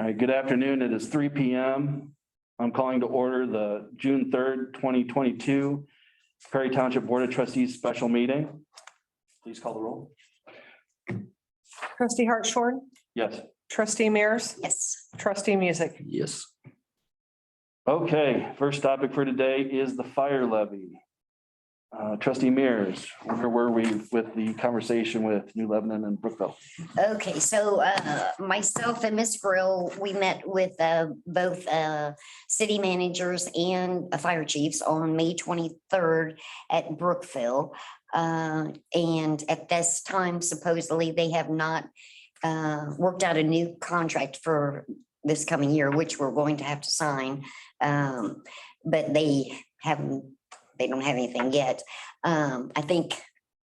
All right, good afternoon. It is 3 p.m. I'm calling to order the June 3rd, 2022 Perry Township Board of Trustees special meeting. Please call the roll. Trustee Hartshorn, Yes. trustee Mears, Yes. trustee Music. Yes. Okay, first topic for today is the fire levy. Trustee Mears, where were we with the conversation with New Lebanon and Brookville? Okay, so myself and Miss Grill, we met with both city managers and fire chiefs on May 23rd at Brookville. And at this time, supposedly they have not worked out a new contract for this coming year, which we're going to have to sign. But they don't have anything yet. I think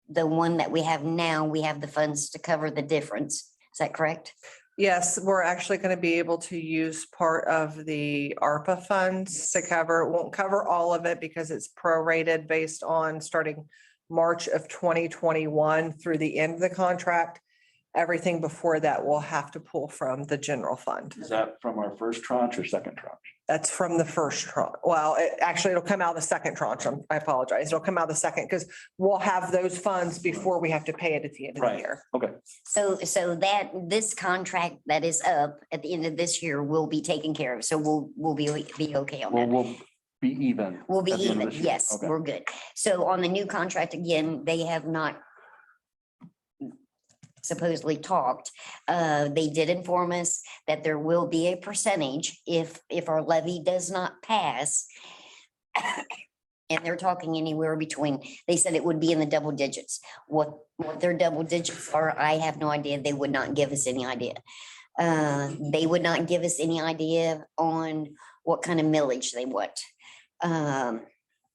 the one that we have now, we have the funds to cover the difference. Is that correct? Yes, we're actually going to be able to use part of the ARPA funds to cover. It won't cover all of it because it's prorated based on starting March of 2021 through the end of the contract. Everything before that we'll have to pull from the general fund. Is that from our first tranche or second tranche? That's from the first tranche. Well, it'll come out of the second tranche. I apologize. It'll come out of the second because we'll have those funds before we have to pay it at the end of the Right. year. Okay. So that this contract that is up at the end of this year will be taken care of. So we'll be okay on that. We'll be even. We'll be at the end of even. this year. Yes, Okay. we're good. So on the new contract, again, they have not supposedly talked. They did inform us that there will be a percentage if our levy does not pass. And they're talking anywhere between, they said it would be in the double digits. What their double digits are, I have no idea. They would not give us any idea. They would not give us any idea on what kind of millage they want.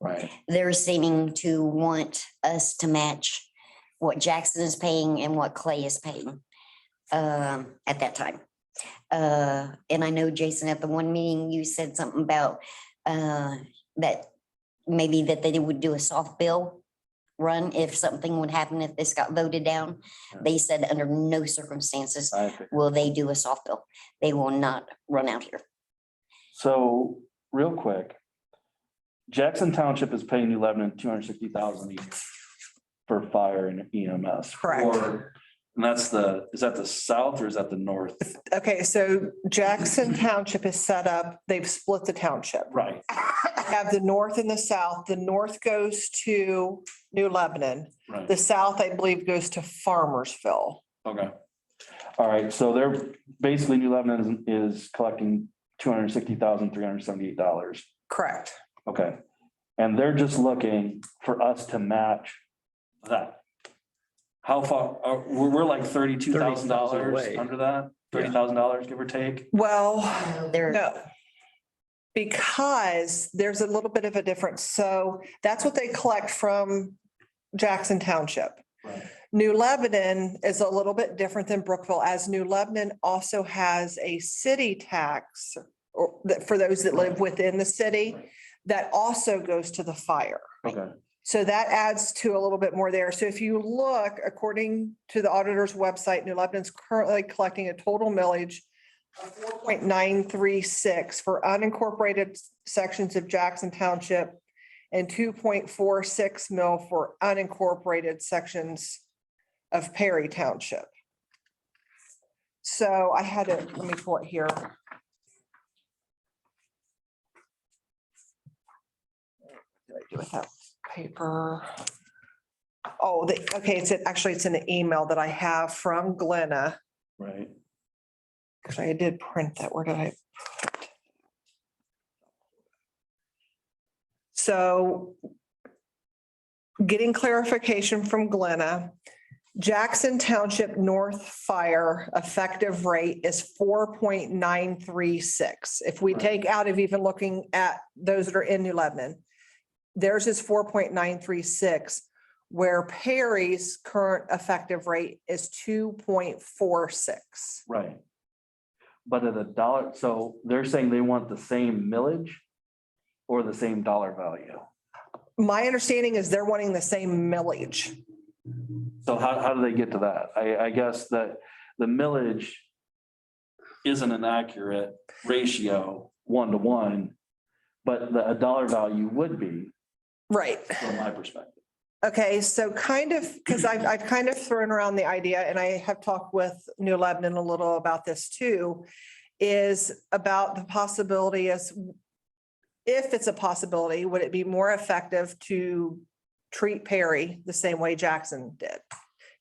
Right. They're seeming to want us to match what Jackson is paying and what Clay is paying at that time. And I know, Jason, at the one meeting, you said something about that maybe that they would do a soft bill run if something would happen, if this got voted down. They said under no circumstances will they do a soft bill. They will not run out here. So real quick, Jackson Township is paying New Lebanon $260,000 a year for fire and EMS. Correct. And that's is that the south or is that the north? Okay, so Jackson Township is set up, they've split the township. Right. Have the north and the south. The north goes to New Lebanon. Right. The south, I believe, goes to Farmersville. Okay. All right. So they're basically New Lebanon is collecting $260,378. Correct. Okay. And they're just looking for us to match that. How far, we're like $32,000 under that, $30,000, give or take. Well, They're no. Because there's a little bit of a difference. So that's what they collect from Jackson Township. Right. New Lebanon is a little bit different than Brookville, as New Lebanon also has a city tax or for those that live within the city that also goes to the fire. Okay. So that adds to a little bit more there. So if you look, according to the auditor's website, New Lebanon's currently collecting a total millage of 4.936 for unincorporated sections of Jackson Township and 2.46 mil for unincorporated sections of Perry Township. So I had to, let me pull it here. What did I do with that paper? Oh, okay, it's in the email that I have from Glenna. Right. Actually, I did print that. Where did I put it? So getting clarification from Glenna, Jackson Township North Fire effective rate is 4.936. If we Right. take out of even looking at those that are in New Lebanon, theirs is 4.936, where Perry's current effective rate is 2.46. Right. But at $1, so they're saying they want the same millage or the same dollar value? My understanding is they're wanting the same millage. So how do they get to that? I guess that the millage isn't an accurate ratio 1-to-1, but a dollar value would be Right. from my perspective. Okay, so kind of, because I've kind of thrown around the idea, and I have talked with New Lebanon a little about this too, is about the possibility as if it's a possibility, would it be more effective to treat Perry the same way Jackson did?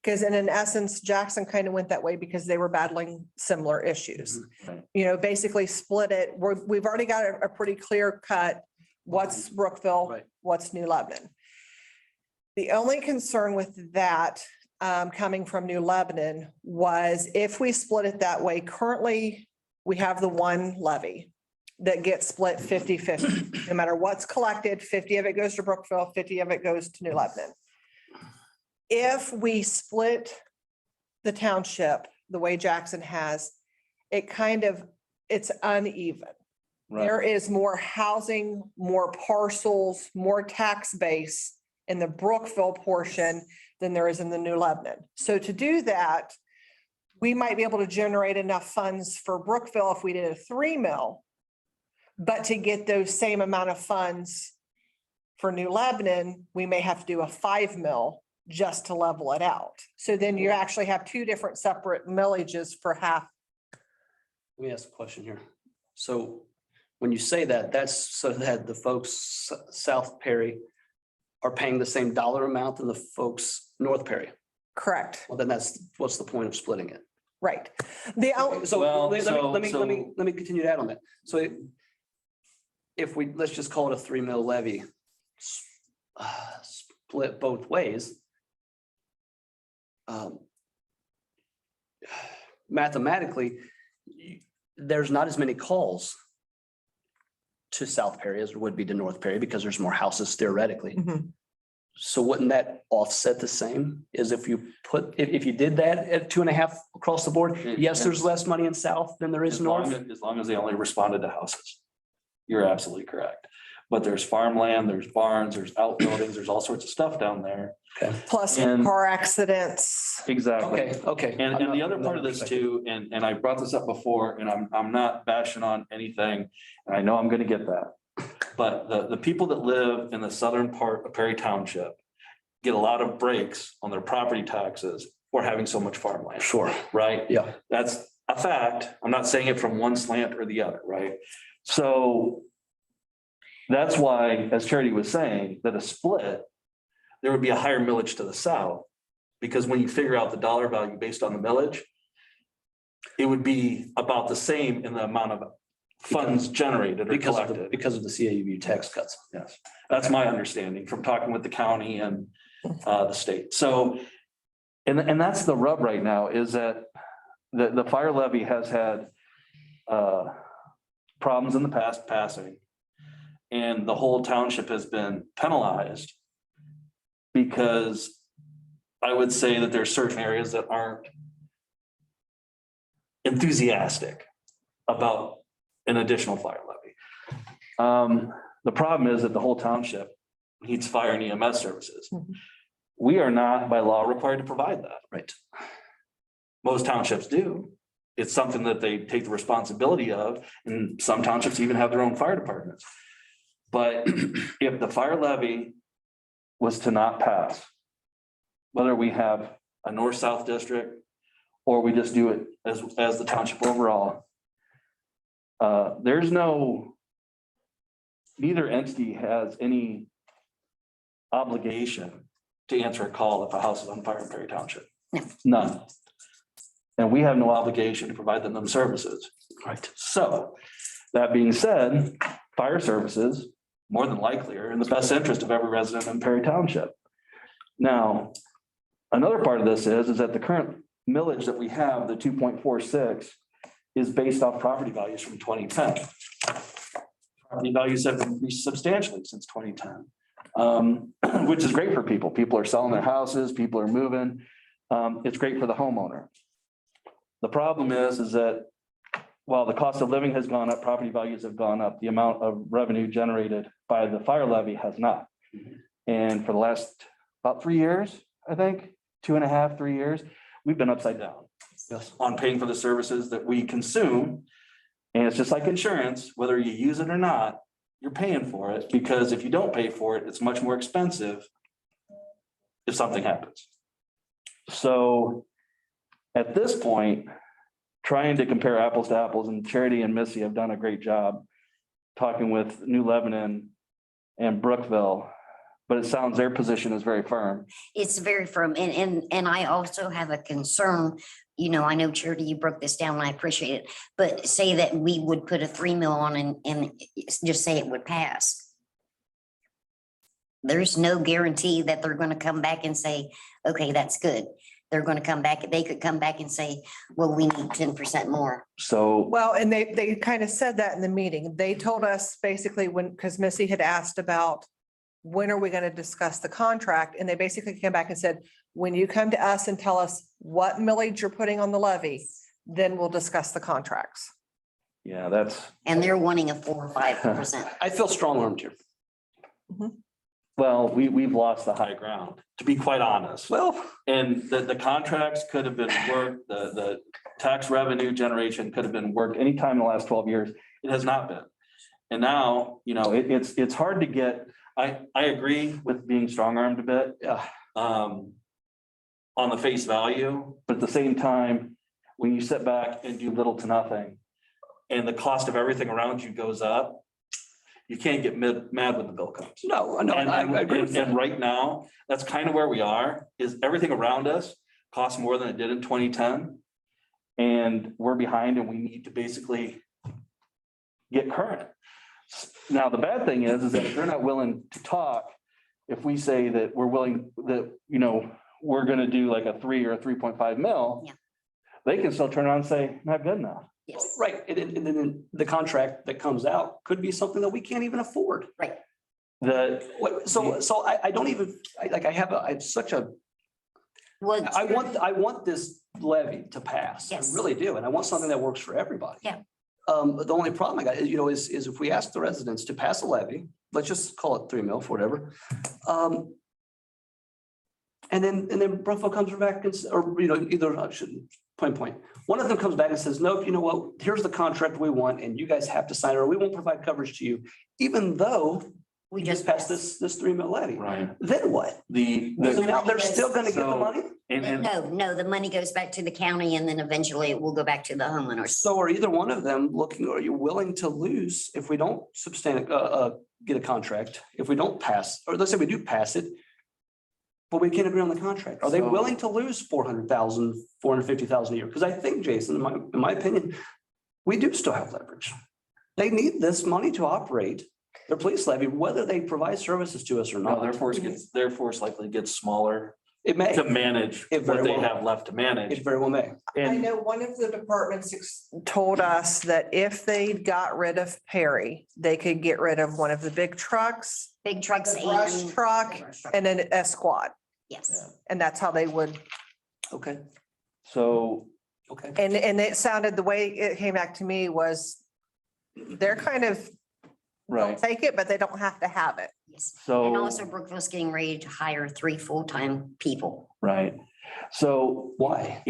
Because in essence, Jackson kind of went that way because they were battling similar issues. Right. You know, basically split it. We've already got a pretty clear cut. What's Brookville? Right. What's New Lebanon? The only concern with that coming from New Lebanon was if we split it that way, currently we have the one levy that gets split 50-50. No matter what's collected, 50 of it goes to Brookville, 50 of it goes to New Lebanon. If we split the township the way Jackson has, it's uneven. There is more housing, more parcels, more tax base in the Brookville portion than there is in the New Lebanon. So to do that, we might be able to generate enough funds for Brookville if we did a 3 mil. But to get those same amount of funds for New Lebanon, we may have to do a 5 mil just to level it out. So then you actually have two different separate millages for half. Let me ask a question here. So when you say that, that's so that the folks South Perry are paying the same dollar amount than the folks North Perry. Correct, Well, then what's the point of splitting it? right. So Well, let me so- continue to add on that. So if we, let's just call it a 3 mil levy, split both ways. Mathematically, there's not as many calls to South Perry as there would be to North Perry because there's more houses theoretically. Mhm. So wouldn't that offset the same as if you if you did that at 2.5 across the board? Yes, there's less money in South than there is North. As long as they only responded to houses. You're absolutely correct. But there's farmland, there's barns, there's outbuildings, there's all sorts of stuff down there. Plus And- car accidents. Exactly. Okay. And the other part of this too, and I brought this up before, and I'm not bashing on anything, and I know I'm gonna get that. But the people that live in the southern part of Perry Township get a lot of breaks on their property taxes for having so much farmland, Sure. right? Yeah. That's a fact. I'm not saying it from one slant or the other, right? So that's why, as Charity was saying, that a split, there would be a higher millage to the south. Because when you figure out the dollar value based on the millage, it would be about the same in the amount of funds generated or Because collected. of the CAUV tax cuts. Yes, that's my understanding from talking with the county and the state. So, and that's the rub right now is that the fire levy has had problems in the past passing. And the whole township has been penalized because I would say that there's certain areas that aren't enthusiastic about an additional fire levy. The problem is that the whole township needs fire and EMS services. Mhm. We are not by law required to provide that. Right. Most townships do. It's something that they take the responsibility of, and some townships even have their own fire departments. But if the fire levy was to not pass, whether we have a north-south district or we just do it as the township overall, there's neither entity has any obligation to answer a call if a house is on fire in Perry Township. No. None. And we have no obligation to provide them services. Right. So, that being said, fire services more than likely are in the best interest of every resident in Perry Township. Now, another part of this is that the current millage that we have, the 2.46, is based off property values from 2010. Property values have increased substantially since 2010, which is great for people. People are selling their houses, people are moving. It's great for the homeowner. The problem is that while the cost of living has gone up, property values have gone up, the amount of revenue generated by the fire levy has not. And for the last about 3 years, I think, 2.5, 3 years, we've been upside down. Yes. on paying for the services that we consume. And it's just like insurance, whether you use it or not, you're paying for it, because if you don't pay for it, it's much more expensive if something happens. So at this point, trying to compare apples to apples, and Charity and Missy have done a great job talking with New Lebanon and Brookville, but it sounds their position is very firm. It's very firm, and I also have a concern, you know, I know Charity, you broke this down and I appreciate it, but say that we would put a 3 mil on and just say it would pass. There's no guarantee that they're gonna come back and say, okay, that's good. They're gonna come back, they could come back and say, well, we need 10% more. So, Well, and they kind of said that in the meeting. They told us basically when, because Missy had asked about when are we going to discuss the contract? And they basically came back and said, when you come to us and tell us what millage you're putting on the levy, then we'll discuss the contracts. yeah, that's, And they're wanting a 4 or 5%. I feel strong armed here. well, we've lost the high ground, to be quite honest. Well, And the contracts could have been worked, the tax revenue generation could have been worked anytime in the last 12 years. It has not been. And now, you know, it's hard to get, I agree with being strong armed a bit. yeah, On the face value, but at the same time, when you sit back and do little to nothing and the cost of everything around you goes up, you can't get mad when the bill comes. no, I agree with that. And right now, that's kind of where we are, is everything around us costs more than it did in 2010. And we're behind and we need to basically get current. Now, the bad thing is that if they're not willing to talk, if we say that we're willing, that, you know, we're gonna do like a 3 or a 3.5 mil, Yeah. they can still turn around and say, not good enough. Yes, Right, and then the contract that comes out could be something that we can't even afford. right. That, So I don't even, I have such a, Well, I want this levy to pass. I Yes. really do, and I want something that works for everybody. Yeah. The only problem I got is, you know, is if we ask the residents to pass a levy, let's just call it 3 mil for whatever. And then Brookville comes back and, or, you know, either, I shouldn't, point. One of them comes back and says, nope, you know what, here's the contract we want, and you guys have to sign it, or we won't provide coverage to you, even though we we just passed this 3 mil levy. right, Then what? So now they're still gonna get the So- money? and No, the money goes back to the county and then eventually it will go back to the homeowners. So are either one of them looking, are you willing to lose if we don't get a contract, if we don't pass, or let's say we do pass it, but we can't agree on the contract? Are they So- willing to lose 400,000, 450,000 a year? Because I think, Jason, in my opinion, we do still have leverage. They need this money to operate their police levy, whether they provide services to us or no, not. their force likely gets smaller It may, to manage It very what they well- have left to it manage. very well may. I And know one of the departments told us that if they got rid of Perry, they could get rid of one of the big trucks, Big trucks the brush and. truck, and then a squad. Yes, And that's how they would, Okay, so, okay. and it sounded, the way it came back to me was they're kind of, they'll right, take it, but they don't have to have it. yes. And so, also Brookville's getting ready to hire 3 full-time people. right. So Why?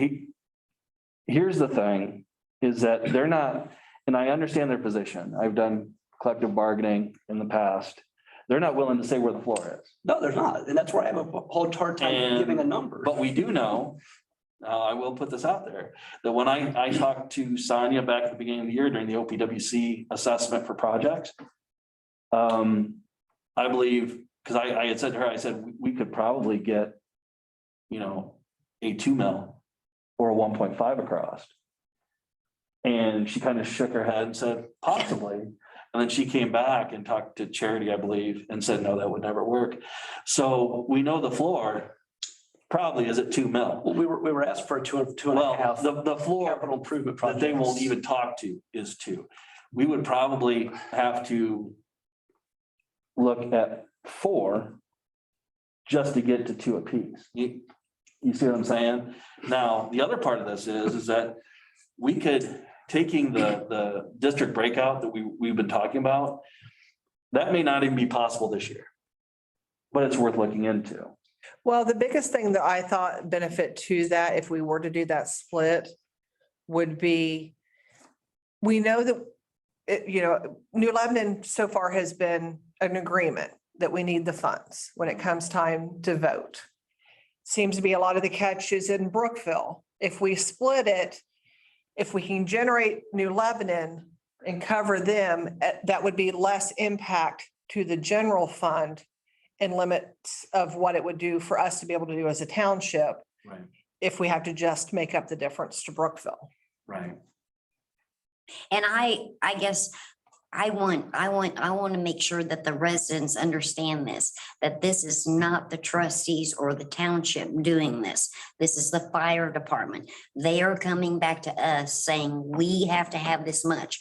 here's the thing, is that they're not, and I understand their position. I've done collective bargaining in the past. They're not willing to say where the floor is. No, there's not. And that's where I have a whole hard time And- giving a number. But we do know, I will put this out there, that when I talked to Sonia back at the beginning of the year during the OPWC assessment for projects, I believe, because I had said to her, I said, we could probably get, you know, a 2 mil or a 1.5 across. And she kind of shook her head and said, possibly. And then she came back and talked to Charity, I believe, and said, no, that would never work. So we know the floor probably is at 2 mil. Well, we were asked for two and a Well, half the floor capital improvement that projects. they won't even talk to is 2. We would probably have to look at 4 just to get to 2 apiece. You see what I'm saying? Now, the other part of this is that we could, taking the district breakout that we've been talking about, that may not even be possible this year, but it's worth looking into. Well, the biggest thing that I thought benefit to that, if we were to do that split, would be, we know that, New Lebanon so far has been an agreement that we need the funds when it comes time to vote. Seems to be a lot of the catches in Brookville. If we split it, if we can generate New Lebanon and cover them, that would be less impact to the general fund and limits of what it would do for us to be able to do as a township Right, if we have to just make up the difference to Brookville. right. And I guess I want to make sure that the residents understand this, that this is not the trustees or the township doing this. This is the fire department. They are coming back to us saying, we have to have this much,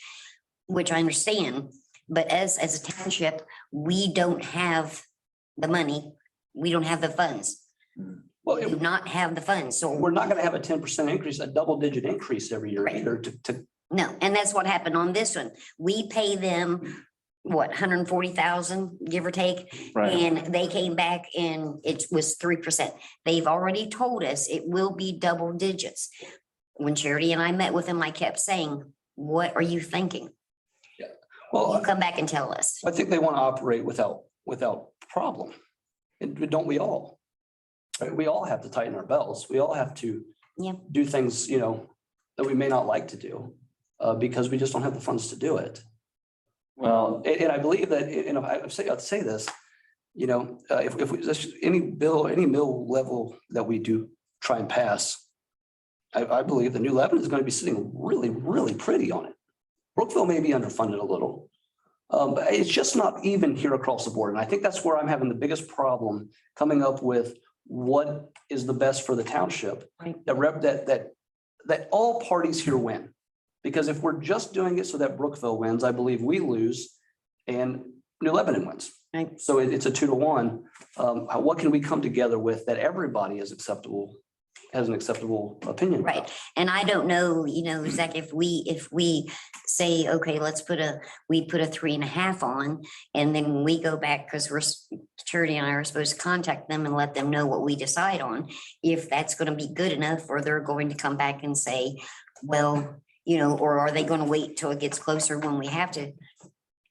which I understand. But as a township, we don't have the money. We don't have the funds. Well, We do not have the funds. So we're not gonna have a 10% increase, a double-digit increase every year Right. either to no, and that's what happened on this one. We pay them, what, 140,000, give or take? Right. And they came back and it was 3%. They've already told us it will be double digits. When Charity and I met with them, I kept saying, what are you thinking? You well, come back and tell us. I think they want to operate without problem. And don't we all? Right? We all have to tighten our belts. We all have to Yeah. do things, that we may not like to do because we just don't have the funds to do it. Well, And I believe that, I'd say this, if we, any mill level that we do try and pass, I believe the New Lebanon is going to be sitting really, really pretty on it. Brookville may be underfunded a little. But it's just not even here across the board. And I think that's where I'm having the biggest problem coming up with what is the best for the township. Right. That all parties here win. Because if we're just doing it so that Brookville wins, I believe we lose and New Lebanon wins. Right. So it's a 2-1. What can we come together with that everybody is acceptable, has an acceptable opinion about? Right. And I don't know, Zach, if we say, okay, we put a 3.5 on, and then when we go back, because Charity and I are supposed to contact them and let them know what we decide on, if that's going to be good enough, or they're going to come back and say, well, or are they going to wait till it gets closer when we have to?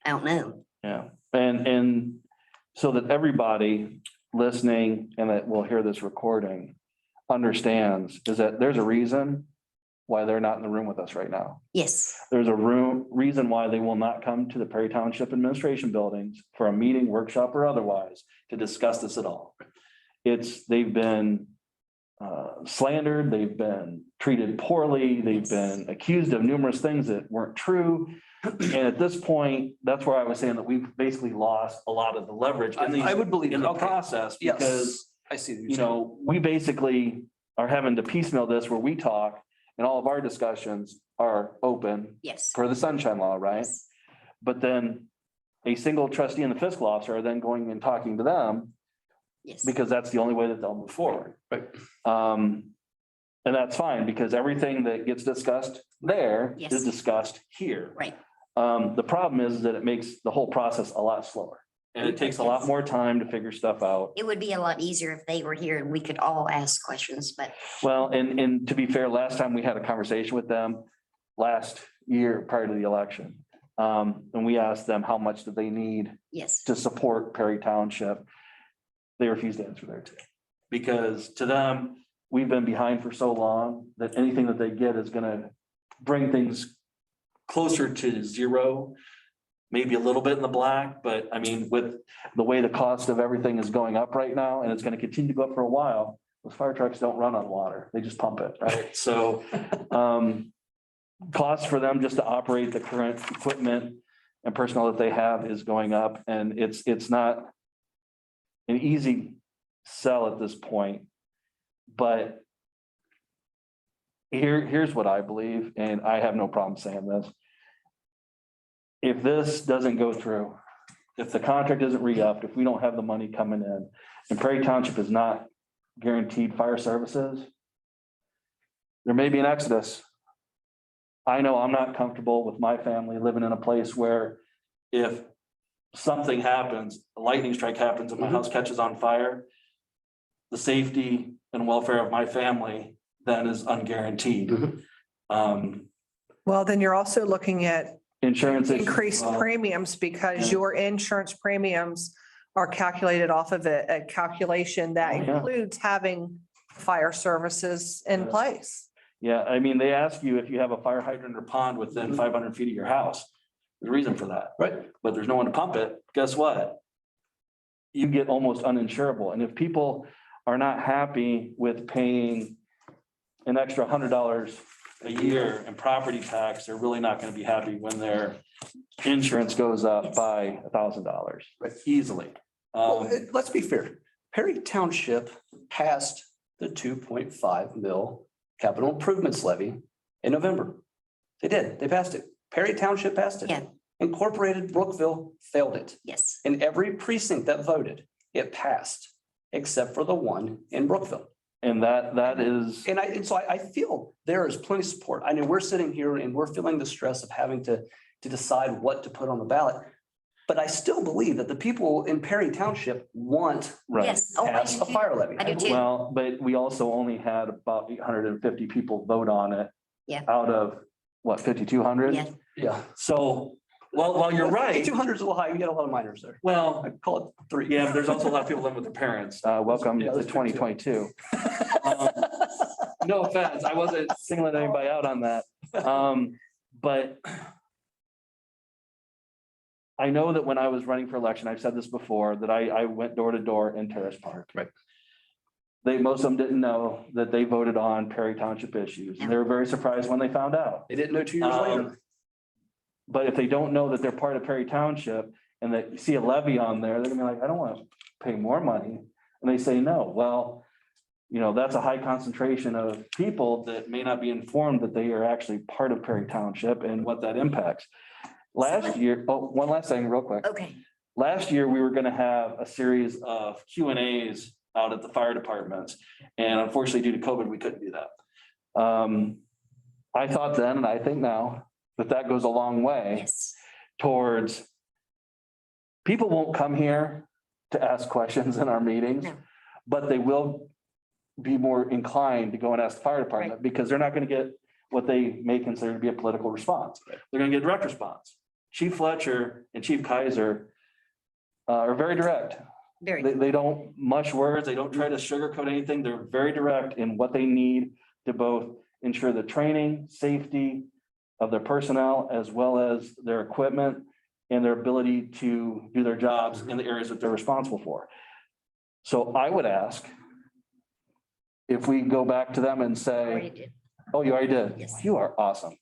I don't know. yeah, and so that everybody listening and that will hear this recording understands is that there's a reason why they're not in the room with us right now. Yes. There's a reason why they will not come to the Perry Township Administration buildings for a meeting, workshop, or otherwise to discuss this at all. They've been slandered, they've been treated poorly, they've been accused of numerous things that weren't true. And at this point, that's where I was saying that we've basically lost a lot of the leverage I would believe in the okay. process, Yes, because I see. what you're saying. we basically are having to piecemeal this where we talk and all of our discussions are open Yes. per the sunshine law, right? Yes. But then a single trustee and the fiscal officer are then going and talking to them Yes. because that's the only way that they'll move forward. Right. And that's fine because everything that gets discussed there Yes. is discussed here. Right. The problem is that it makes the whole process a lot slower. And it takes a lot more time to figure stuff out. It would be a lot easier if they were here and we could all ask questions, but Well, and to be fair, last time we had a conversation with them last year prior to the election. And we asked them how much did they need yes. to support Perry Township. They refused to answer there too. Because to them, we've been behind for so long that anything that they get is gonna bring things closer to zero. Maybe a little bit in the black, but I mean, with the way the cost of everything is going up right now, and it's gonna continue to go up for a while, those fire trucks don't run on water, they just pump it, right? So, costs for them just to operate the current equipment and personnel that they have is going up, and it's not an easy sell at this point. But here's what I believe, and I have no problem saying this. If this doesn't go through, if the contract isn't re-upped, if we don't have the money coming in, and Prairie Township is not guaranteed fire services, there may be an exodus. I know I'm not comfortable with my family living in a place where if something happens, a lightning strike happens and my house catches on fire, the safety and welfare of my family then is unguaranteed. Well, then you're also looking at Insurance. issues as increased well. premiums because Yeah. your insurance premiums are calculated off of a calculation that Oh, yeah. includes having fire services in Yes. place. Yeah, I mean, they ask you if you have a fire hydrant or pond within 500 feet of your house. There's a reason for that. Right. But there's no one to pump it. Guess what? You get almost uninsurable. And if people are not happy with paying an extra $100 a year in property tax, they're really not going to be happy when their insurance goes up Yes. by $1,000 easily. Well, let's be fair. Perry Township passed the 2.5 mil capital improvements levy in November. They did. They passed it. Perry Township passed it. Yeah. Incorporated Brookville failed it. Yes. In every precinct that voted, it passed, except for the one in Brookville. And that is, And so I feel there is plenty of support. I know we're sitting here and we're feeling the stress of having to decide what to put on the ballot. But I still believe that the people in Perry Township want right. Yes. Oh, I pass do a too. fire levy. I do too. Well, but we also only had about 850 people vote on it. Yeah. Out of what, 5,200? Yeah. Yeah. So, well, you're right. 200 is a little high. You get a lot of minors there. Well, I call it 3. yeah, but there's also a lot of people living with their parents. Welcome Yeah, to that's true, too. 2022. No offense, I wasn't singling anybody out on that. But I know that when I was running for election, I've said this before, that I went door to door in Terrace Park. Right. Most of them didn't know that they voted on Perry Township issues, and they were very surprised when they found out. They didn't know 2 years later. But if they don't know that they're part of Perry Township and they see a levy on there, they're gonna be like, I don't want to pay more money. And they say, no, well, that's a high concentration of people that may not be informed that they are actually part of Perry Township and what that impacts. Last year, one last thing real quick. Okay. Last year, we were gonna have a series of Q&As out at the fire departments. And unfortunately, due to COVID, we couldn't do that. I thought then, and I think now, that goes a long way Yes. towards people won't come here to ask questions in our meetings, No. but they will be more inclined to go and ask the fire department because they're not going to get what they may consider to be a political response. They're going to get a direct response. Chief Fletcher and Chief Kaiser are very direct. Very. They don't mush words. They don't try to sugarcoat anything. They're very direct in what they need to both ensure the training, safety of their personnel, as well as their equipment and their ability to do their jobs in the areas that they're responsible for. So I would ask if we go back to them and Already say, did. oh, you already did? Yes. You are awesome.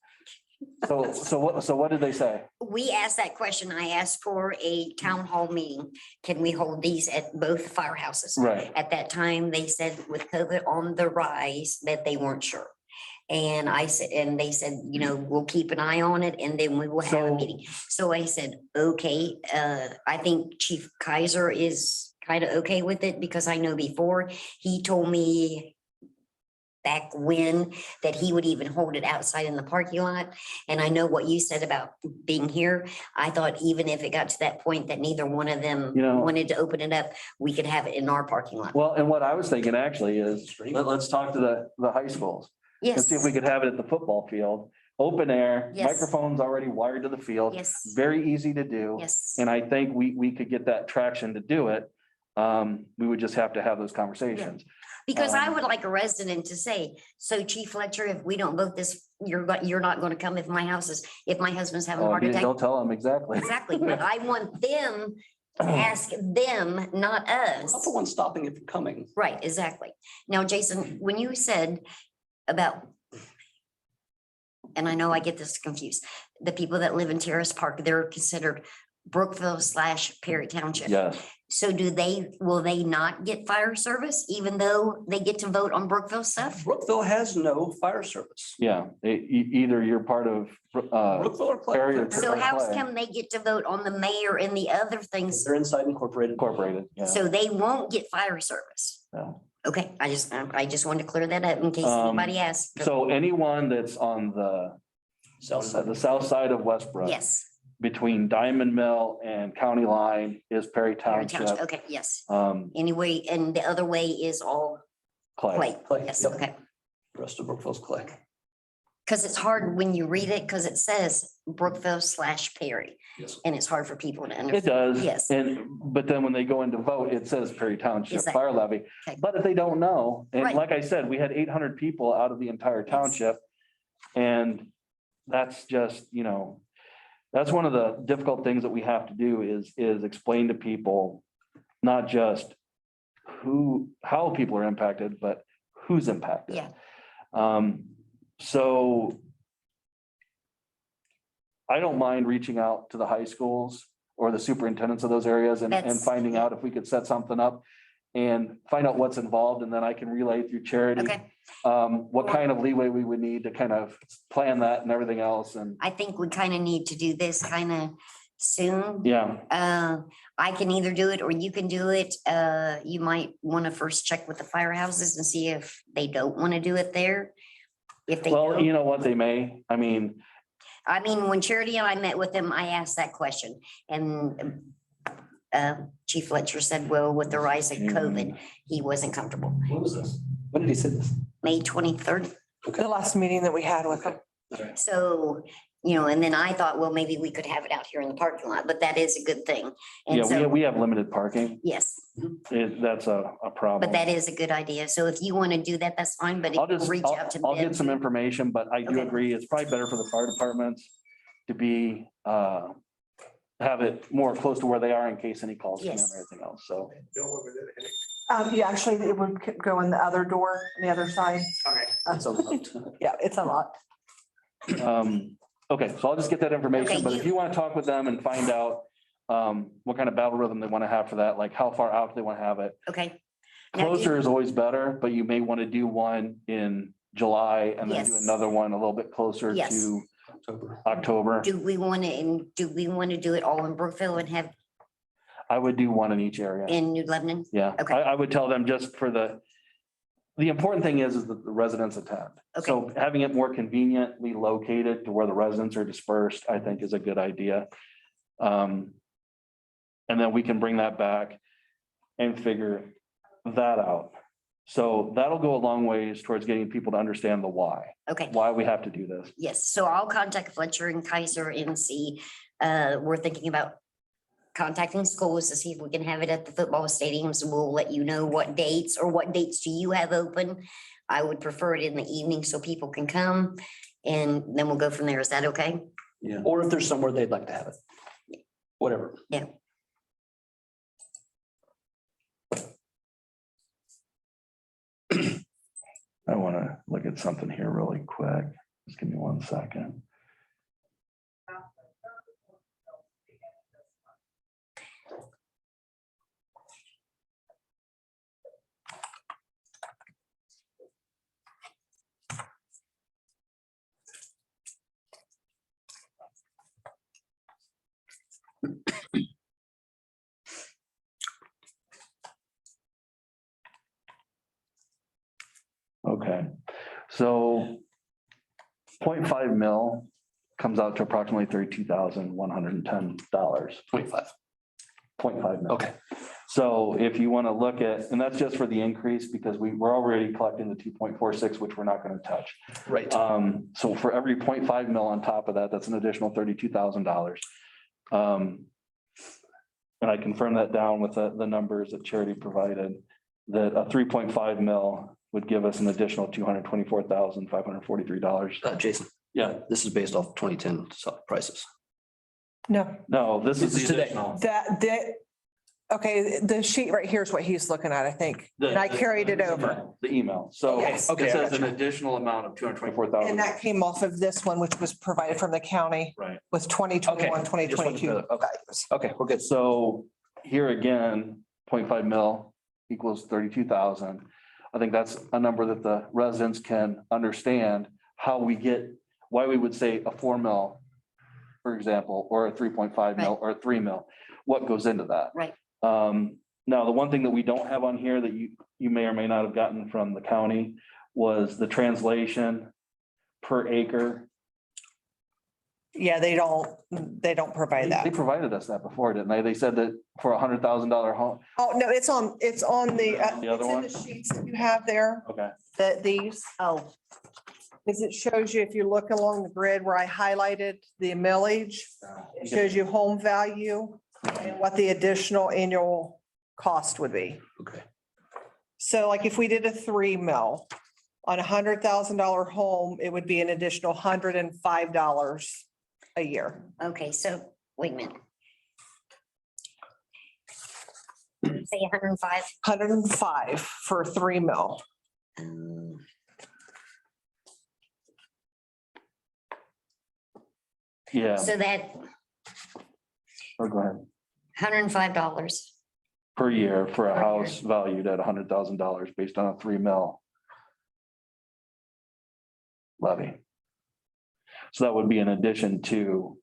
So what did they say? We asked that question. I asked for a town hall meeting. Can we hold these at both firehouses? Right. At that time, they said with COVID on the rise that they weren't sure. And I said, and they said, we'll keep an eye on it and then we will have a So- meeting. So I said, okay, I think Chief Kaiser is kind of okay with it because I know before he told me back when that he would even hold it outside in the parking lot. And I know what you said about being here. I thought even if it got to that point that neither one of them wanted to open it up, we could have it in our parking lot. Well, and what I was thinking actually is, let's talk to the high schools. And Yes. see if we could have it at the football field, open air, Yes. microphones already wired to the field. Yes. Very easy to do. Yes. And I think we could get that traction to do it. We would just have to have those conversations. Because I would like a resident to say, so Chief Fletcher, if we don't vote this, you're not going to come if my husband's having a heart attack. Don't tell them exactly. Exactly, but I want them to ask them, not us. Not the one stopping it from coming. Right, exactly. Now, Jason, when you said about, and I know I get this confused, the people that live in Terrace Park, they're considered Brookville/Perry Township. Yes. So will they not get fire service even though they get to vote on Brookville stuff? Brookville has no fire service. Yeah. Either you're part of, Brookville or Clay. Area- So how Clay. come they get to vote on the mayor and the other things? They're inside incorporated. incorporated. Yeah. So they won't get fire service? No. Okay, I just wanted to clear that up in case Um, anybody asks. So anyone that's on the South side. south side of Westbrook. Yes. Between Diamond Mill and County Line is Perry Perry Township, Township. okay, yes. Anyway, And the other way is all Clay. Clay. Clay, Yes, yep. okay. The rest of Brookville's Clay. Because it's hard when you read it, because it says Brookville/Perry, Yes. and it's hard for people to It understand. does. Yes. But then when they go in to vote, it says Perry Township Exactly. Fire Levy. Okay. But if they don't know, and Right. like I said, we had 800 people out of the entire Yes. township. And that's just, that's one of the difficult things that we have to do is explain to people, not just how people are impacted, but who's impacted. Yeah. So I don't mind reaching out to the high schools or the superintendents of those areas and That's- finding out if we could set something up and find out what's involved, and then I can relay through Charity. Okay. What kind of leeway we would need to kind of plan that and everything else, and I think we kind of need to do this kind of soon. yeah, I can either do it or you can do it. You might want to first check with the firehouses and see if they don't want to do it there. If they well, don't, you know what, they may, when Charity and I met with them, I asked that question and Chief Fletcher said, well, with the rise of COVID, he wasn't comfortable. What was this? When did he say this? May 23rd. The last meeting that we had with them. So, and then I thought, well, maybe we could have it out here in the parking lot, but that is a good thing. And yeah, so, we have limited parking. yes, That's a problem. but that is a good idea. So if you want to do that, that's fine, but if I'll you just, reach out to I'll get some them. information, but I do Okay. agree, it's probably better for the fire departments to be, have it more close to where they are in case any calls come in Yes. or anything else, so. Yeah, actually, it would go in the other door, on the other side. That's a lot. Yeah, it's unlocked. Okay, so I'll just get that information, Okay, but if you want to talk with them and find out what kind of battle rhythm they want to have for that, like how far out they want to have it. Okay. Now, do you- Closer is always better, but you may want to do one in July and then do Yes. another one a little bit closer Yes. to October. October. Do we want to do it all in Brookville and have I would do one in each area. in New Lebanon? Yeah, Okay. I would tell them just for the important thing is that the residents attend. So having it more conveniently located to where the residents are dispersed, I think is a good idea. And then we can bring that back and figure that out. So that'll go a long ways towards getting people to understand the Okay, why we have to do this. yes. So I'll contact Fletcher and Kaiser and see, we're thinking about contacting schools to see if we can have it at the football stadiums. We'll let you know what dates do you have open? I would prefer it in the evening so people can come and then we'll go from there. Is that okay? Yeah. Or if there's somewhere they'd like to have it. Whatever. Yeah. I want to look at something here really quick. Just give me 1 second. Okay, so 0.5 mil comes out to approximately $32,110. 25. 0.5 mil. Okay. So if you want to look at, and that's just for the increase because we're already collecting the 2.46, which we're not going to touch. Right. So for every 0.5 mil on top of that, that's an additional $32,000. And I confirm that down with the numbers that Charity provided, that a 3.5 mil would give us an additional $224,543. Jason. Yeah, this is based off 2010 prices. No, No, this is This is the today. additional. okay, the sheet right here is what he's looking at, I think. And I carried it over. The email. So Yes. it Okay, I says got an you. additional amount of $224,000. And that came off of this one, which was provided from the county Right. with 2021, Okay, just wanted to 2022 know that. Okay. values. Okay, we're good. So here again, 0.5 mil equals 32,000. I think that's a number that the residents can understand how why we would say a 4 mil, for example, or a 3.5 mil or a 3 mil, what goes into that? Right. Now, the one thing that we don't have on here that you may or may not have gotten from the county was the translation per acre. Yeah, they don't provide They that. provided us that before, didn't they? They said that for $100,000 home. Oh, no, it's on the, The other it's in one? the sheets that you have there, Okay. these. Oh, Is it shows you, if you look along the grid where I highlighted the millage, it shows you home value and what the additional annual cost would be. Okay. So like if we did a 3 mil on $100,000 home, it would be an additional $105 a year. Okay, so wait a minute. Say 105. 105 for 3 mil. Yeah, So that or go ahead. $105. Per year for a Per year. house valued at $100,000 based on a 3 mil levy. So that would be in addition to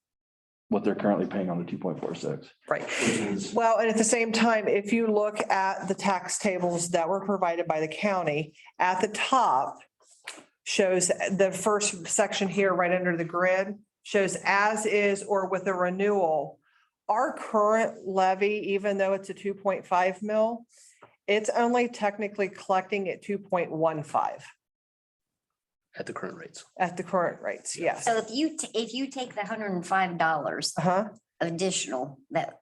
what they're currently paying on the 2.46. Right. Which is, Well, and at the same time, if you look at the tax tables that were provided by the county, at the top shows the first section here, right under the grid, shows as is or with a renewal. Our current levy, even though it's a 2.5 mil, it's only technically collecting at 2.15 At the current rates. at the current rates. Yes. So if you take the $105 Uh-huh. additional that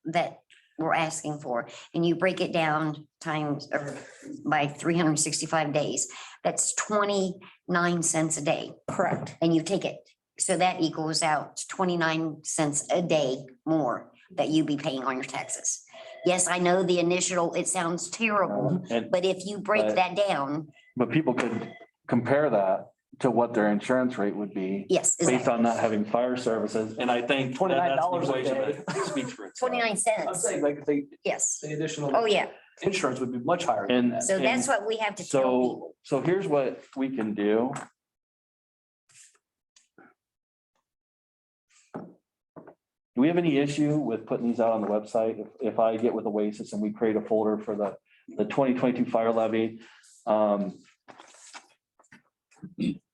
we're asking for, and you break it down times or by 365 days, that's 29 cents a day. Correct. And you take it, so that equals out to 29 cents a day more that you be paying on your taxes. Yes, I know the initial, it sounds terrible, and, but if you break But- that down, but people could compare that to what their insurance rate would be yes. based on not having fire services. And I think that that's the $29 a equation day. that speaks for itself. 29 I'm cents, saying like if they, yes. the additional. Oh, yeah. Insurance would be much higher. than And that. So that's what we have to tell people. so here's what we can do. Do we have any issue with putting these out on the website? If I get with Oasis and we create a folder for the 2022 fire levy?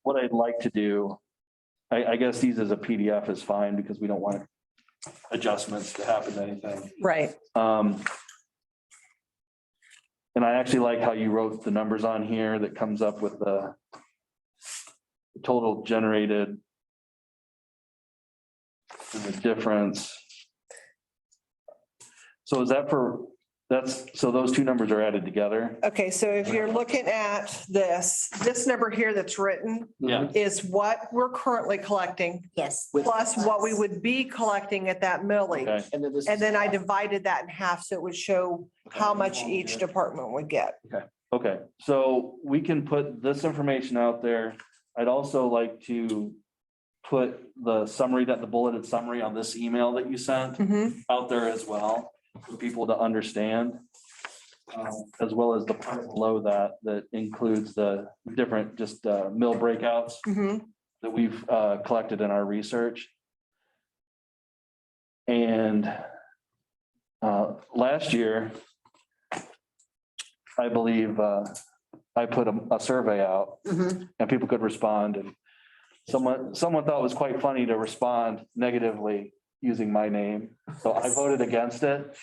What I'd like to do, I guess these as a PDF is fine because we don't want adjustments to happen to anything. Right. And I actually like how you wrote the numbers on here that comes up with the total generated and the difference. So is that so those two numbers are added together? Okay, so if you're looking at this number here that's written Yeah. is what we're currently collecting, Yes. plus what we would be collecting at that millage. Okay, And then this. And is- then I divided that in half, so it would show how much each department would get. okay, so we can put this information out there. I'd also like to put the summary, the bulleted summary on this email that you sent Mhm. out there as well, for people to understand. As well as the part below that includes the different just mill breakouts Mhm. that we've collected in our research. And last year, I believe I put a survey out Mhm. and people could respond, and someone thought it was quite funny to respond negatively using my name, so I voted against it.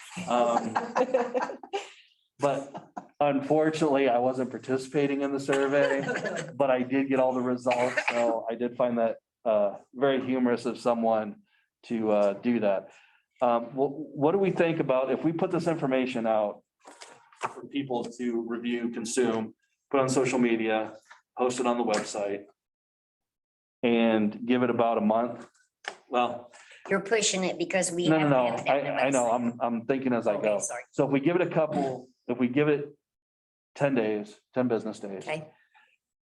But unfortunately, I wasn't participating in the survey, but I did get all the results, so I did find that very humorous of someone to do that. What do we think about if we put this information out for people to review, consume, put on social media, post it on the website, and give it about a month? Well, You're pushing it because we. no, have no, to have it on the I know, website. I'm thinking as I Okay, go. sorry. So if we give it 10 days, 10 business days, Okay,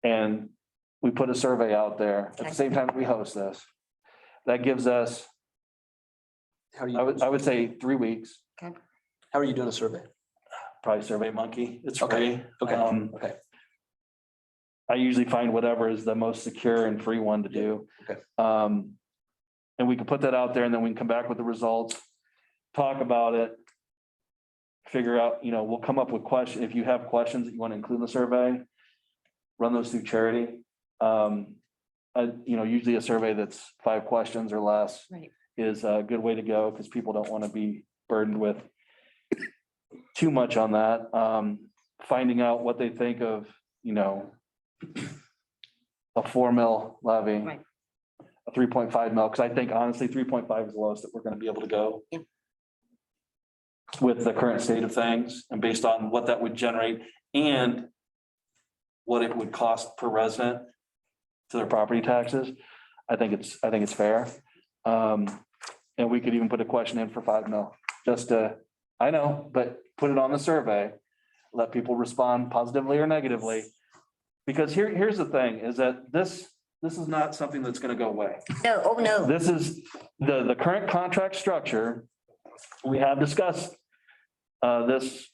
and we put a survey out there at the Okay. same time that we host this, that gives us, How are you, I would say 3 weeks, how are you doing a survey? probably Survey Monkey. It's Okay, free. okay, okay. I usually find whatever is the most secure and free one to do. Okay. And we can put that out there and then we can come back with the results, talk about it. Figure out, we'll come up with questions. If you have questions that you want to include in the survey, run those through Charity. Usually a survey that's 5 questions or less Right. is a good way to go because people don't want to be burdened with too much on that. Finding out what they think of, a 4 mil levy. Right. A 3.5 mil, because I think honestly, 3.5 is the lowest that we're gonna be able to go. Yeah. With the current state of things and based on what that would generate and what it would cost per resident to their property taxes. I think it's fair. And we could even put a question in for 5 mil, just to, I know, but put it on the survey. Let people respond positively or negatively. Because here's the thing, is that this is not something that's gonna go away. No, oh, no. This is the current contract structure. We have discussed this,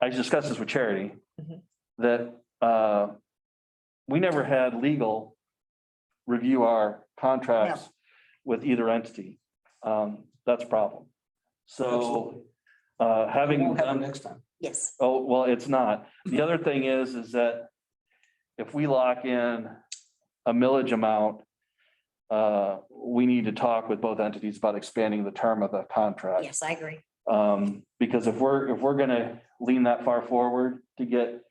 I discussed this with Charity, Mhm. that we never had legal review our contracts with either entity. That's a problem. So having Won't happen done, next time. Yes, oh, well, it's not. The other thing is that if we lock in a millage amount, we need to talk with both entities about expanding the term of the contract. yes, I agree. Because if we're gonna lean that far forward to get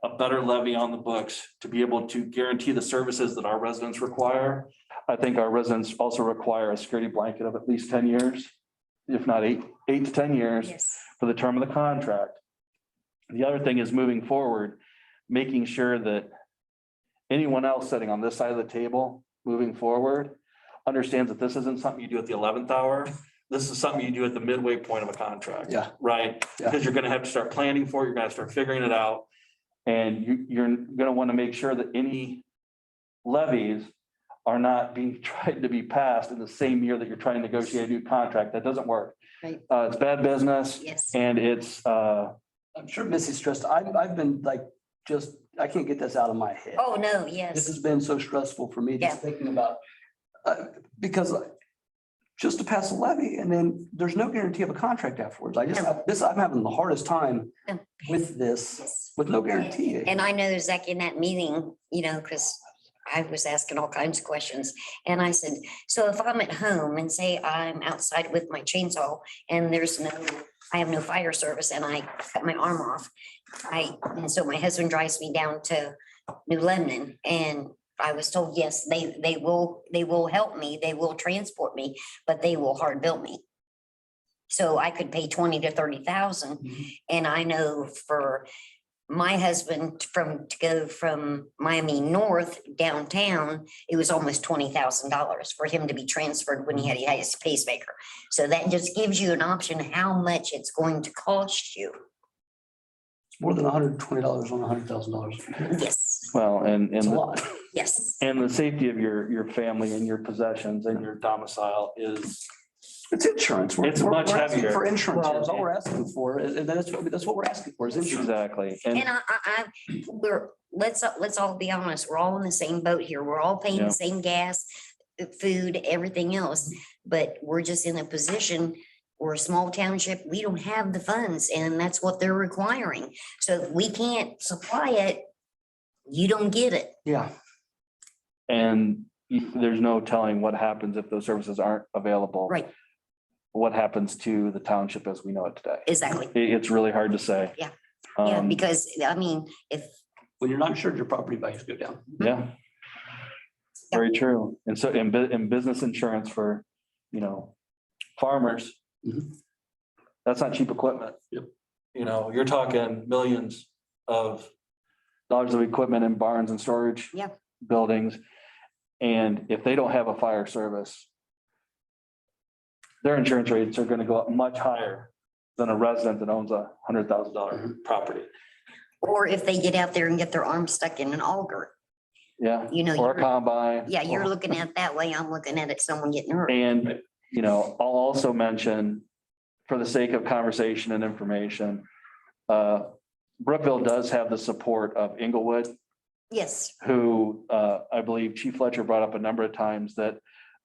a better levy on the books, to be able to guarantee the services that our residents require, I think our residents also require a security blanket of at least 10 years, if not eight to 10 years Yes, for the term of the contract. The other thing is moving forward, making sure that anyone else sitting on this side of the table, moving forward, understands that this isn't something you do at the 11th hour. This is something you do at the midway point of a contract. Yeah. Right? Yeah. Because you're gonna have to start planning for it, you're gonna have to start figuring it out. And you're gonna want to make sure that any levies are not being tried to be passed in the same year that you're trying to negotiate a new contract. That doesn't work. Right. It's bad business yes. and it's, I'm sure Missy's stressed. I've been like, I can't get this out of my head. Oh, no, This yes. has been so stressful for me, just thinking about, because just to pass a levy and then there's no guarantee of a contract afterwards. I'm having the hardest time No. with this, Yes. with no guarantee. And I know Zach in that meeting, because I was asking all kinds of questions. And I said, so if I'm at home and say I'm outside with my chainsaw and I have no fire service and I cut my arm off. And so my husband drives me down to New Lebanon and I was told, yes, they will help me, they will transport me, but they will hard bill me. So I could pay 20 to 30,000. Mhm. And I know for my husband to go from Miami North downtown, it was almost $20,000 for him to be transferred when he had his pacemaker. So that just gives you an option how much it's going to cost you. It's more than $120 on $100,000. Yes, well, It's a lot. yes. and the safety of your family and your possessions and your domicile is, It's insurance. It's much we're asking heavier. For insurance, Well, that's all we're asking for. And that's what we're asking for is insurance. exactly. And let's all be honest, we're all in the same boat here. We're all paying Yeah. the same gas, food, everything else. But we're just in a position, we're a small township, we don't have the funds and that's what they're requiring. So if we can't supply it, you don't get it. Yeah. And there's no telling what happens if those services aren't available. Right, What happens to the township as we know it today? exactly. It's really hard to say. Yeah. Yeah, Um, because I mean, if, When you're not insured, your property values go down. Yeah. Very true. And so in business insurance for, farmers, Mhm. that's not cheap equipment. Yep. You're talking millions of dollars of equipment in barns and storage. Yeah. Buildings. And if they don't have a fire service, their insurance rates are gonna go up much higher than a resident that owns a $100,000 property. or if they get out there and get their arm stuck in an auger, Yeah, or a you're, combine. yeah, you're looking at it that way. I'm looking at it, someone getting hurt. And, I'll also mention, for the sake of conversation and information, Brookville does have the support of Inglewood, Yes, who, I believe Chief Fletcher brought up a number of times that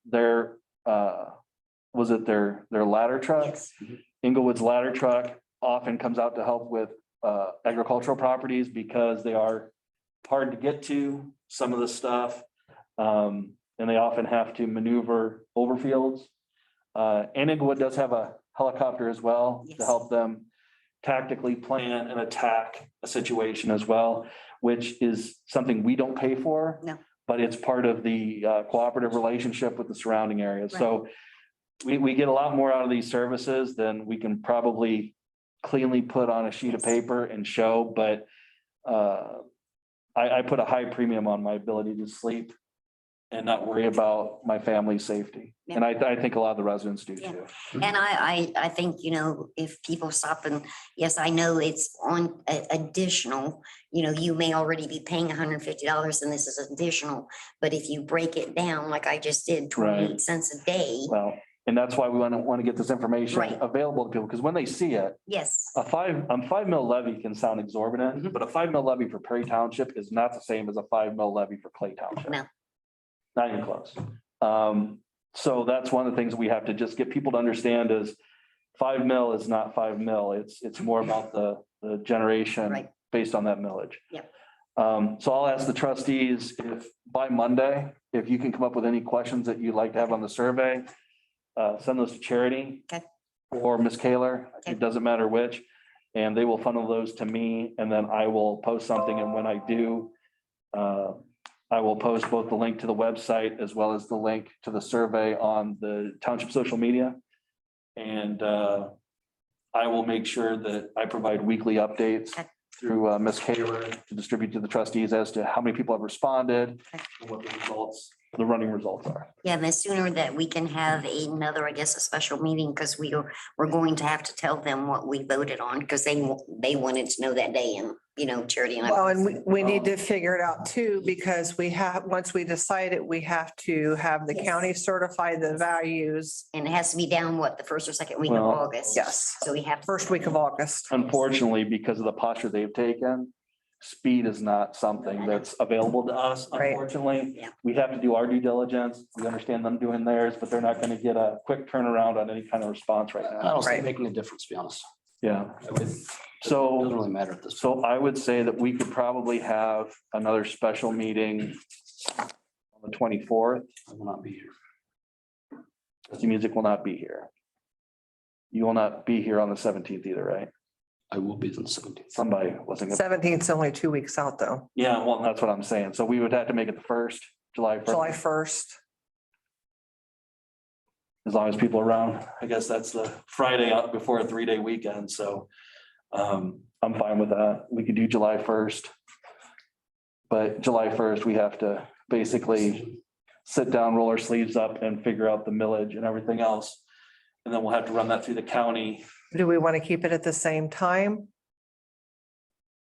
their, was it their ladder truck? yes, Inglewood's ladder truck often comes out to help with agricultural properties because they are hard to get to, some of the stuff. And they often have to maneuver over fields. And Inglewood does have a helicopter as well to Yes. help them tactically plan and attack a situation as well. which is something we don't pay for. No. But it's part of the cooperative relationship with the surrounding areas. So we get a lot more out of these services than we can probably cleanly put on a sheet of paper and show, but I put a high premium on my ability to sleep and not worry about my family's safety. And I think a lot of the residents do too. And I think, if people stop and, yes, I know it's on additional, you may already be paying $150 and this is additional. But if you break it down, like I just did, 28 cents a day. Well, and that's why we want to get this information Right. available to people, because when they see it, Yes, a 5 mil levy can sound exorbitant, but a 5 mil levy for Perry Township is not the same as a 5 mil levy for Clay Township. No. Not even close. So that's one of the things we have to just get people to understand is 5 mil is not 5 mil. It's more about the generation Right. based on that millage. Yep. So I'll ask the trustees if by Monday, if you can come up with any questions that you'd like to have on the survey, send those to Charity. Okay. Or Ms. Kaler, Okay. it doesn't matter which, and they will funnel those to me, and then I will post something, and when I do, I will post both the link to the website as well as the link to the survey on the township social media. And I will make sure that I provide weekly updates Okay. through Ms. Kaler to distribute to the trustees as to how many people have responded, Okay. and what the results, the running results are. yeah, and the sooner that we can have another, I guess, a special meeting, because we're going to have to tell them what we voted on, because they wanted to know that day, and, Charity and I. Well, and we need to figure it out too, because once we decide it, we have to have the Yes. county certify the values. And it has to be down, the first or second week of Well, August? Yes, So we have. first week of August. Unfortunately, because of the posture they've taken, speed is not something that's available to us, Right. unfortunately. Yeah. We have to do our due diligence. We understand them doing theirs, but they're not going to get a quick turnaround on any kind of response right I now. don't see it Right. making a difference, to be honest. Yeah, It doesn't so, really matter at this. so I would say that we could probably have another special meeting on the 24th. I will not be here. The music will not be here. You will not be here on the 17th either, right? I will be on the 17th. Somebody wasn't. gonna- 17th is only 2 weeks out though, Yeah, well, that's what I'm saying. So we would have to make it the 1st, July 1st. July 1st. As long as people are around. I guess that's the Friday out before a 3-day weekend, so I'm fine with that. We could do July 1st. But July 1st, we have to basically sit down, roll our sleeves up and figure out the millage and everything else. And then we'll have to run that through the county. Do we want to keep it at the same time?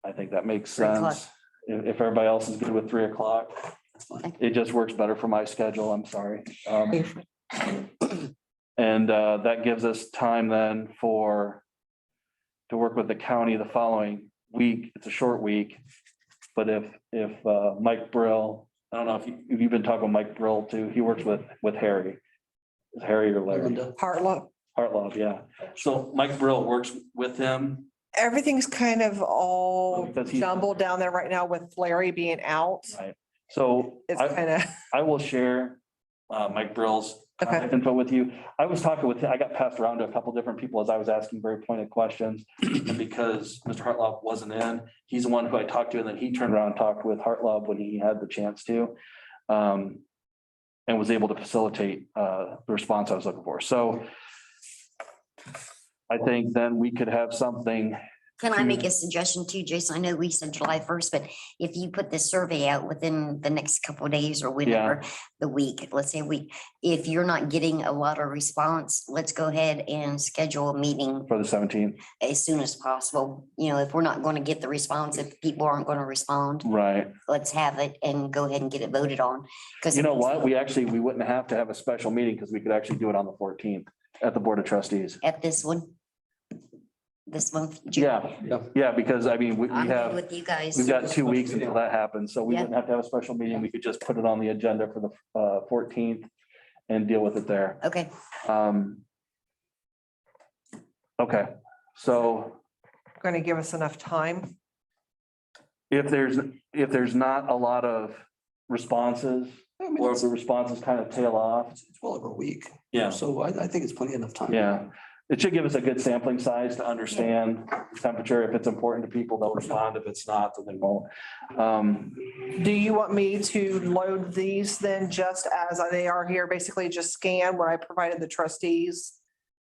I think that makes 3 o'clock. sense. If everybody else is good with 3 o'clock, That's fine. it just works better for my schedule. I'm sorry. And that gives us time then to work with the county the following week. It's a short week. But if Mike Brill, I don't know if you've been talking with Mike Brill too, he works with Harry. Is Harry or Larry? Linda, Hartlop, Hartlove, yeah. So Mike Brill works with him. everything's kind of all Because he's- jumbled down there right now with Larry being out. Right. So It's I kind of, I will share Mike Brill's Okay. contact info with you. I was talking with, I got passed around to a couple different people as I was asking very pointed questions. And because Mr. Hartlove wasn't in, he's the one who I talked to, and then he turned around and talked with Hartlove when he had the chance to. And was able to facilitate the response I was looking for. So I think then we could have something. Can I make a suggestion too, Jason? I know we said July 1st, but if you put this survey out within the next couple of days or whenever, the week, let's say a week, if you're not getting a lot of response, let's go ahead and schedule a meeting For the 17th, as soon as possible. If we're not going to get the response, if people aren't going to respond, right? let's have it and go ahead and get it voted on. Because You know what? We wouldn't have to have a special meeting because we could actually do it on the 14th at the Board of Trustees. at this one, this month. Yeah, because I mean, we I'm good have, with you guys. we've got 2 weeks until that happens, so we Yeah. wouldn't have to have a special meeting. We could just put it on the agenda for the 14th and deal with it there. Okay, Okay, so going to give us enough time. if there's not a lot of responses, I mean, or if the responses kind of tail off, it's well over a week. yeah, So I think it's plenty enough time. yeah. it should give us a good sampling size to understand the temperature. If it's important to people, they'll respond. If it's not, then they won't. Do you want me to load these then just as they are here, basically just scan what I provided the trustees?